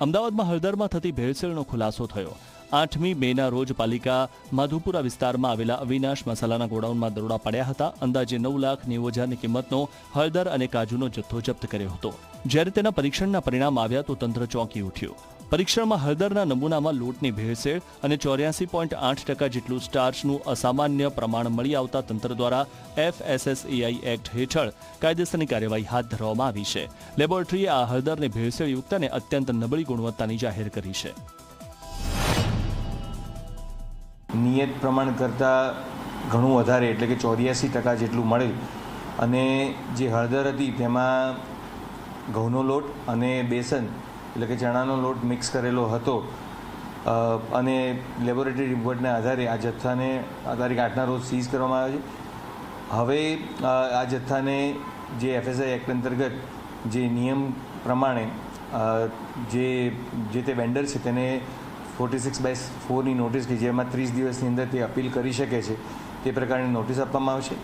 અમદાવાદમાં હળદરમાં થતી ભેળસેળનો ખુલાસો થયો। 8મી મેના રોજ પાલિકા માધુપુરા વિસ્તારમાં આવેલા અવિનાશ મસાલાના ગોડાઉનમાં દરોડા પાડ્યા હતા। અંદાજે 9,90,000ની કિંમતનો હળદર અને કાજુનો જથ્થો જપ્ત કર્યો હતો। જ્યારે તેના પરીક્ષણના પરિણામ આવ્યા તો તંત્ર ચોંકી ઉઠ્યું। પરીક્ષણમાં હળદરના નમૂનામાં લોટની ભેળસેળ અને 84.8% જેટલું સ્ટાર્ચનું અસામાન્ય પ્રમાણ મળી આવતા તંત્ર દ્વારા FSSAI એક્ટ હેઠળ કાયદેસરની કાર્યવાહી હાથ ધરવામાં આવી છે। લેબોરેટરીએ આ હળદરને ભેળસેળયુક્ત અને અત્યંત નબળી ગુણવત્તાની જાહેર કરી છે। નિયત પ્રમાણ કરતાં ઘણું વધારે એટલે કે 84% જેટલું મળેલ અને જે હળદર હતી તેમાં ઘઉંનો લોટ અને બેસન એટલે કે ચણાનો લોટ મિક્સ કરેલો હતો અને લેબોરેટરી રિપોર્ટના આધારે આ જથ્થાને તારીખ 8ના રોજ સીઝ કરવામાં આવ્યો છે। હવે આ જથ્થાને જે FSI એક્ટ અંતર્ગત જે નિયમ પ્રમાણે જે તે વેન્ડર છે તેને 46/4ની નોટિસ કે જેમાં 30 દિવસની અંદર તે અપીલ કરી શકે છે તે પ્રકારની નોટિસ આપવામાં આવશે।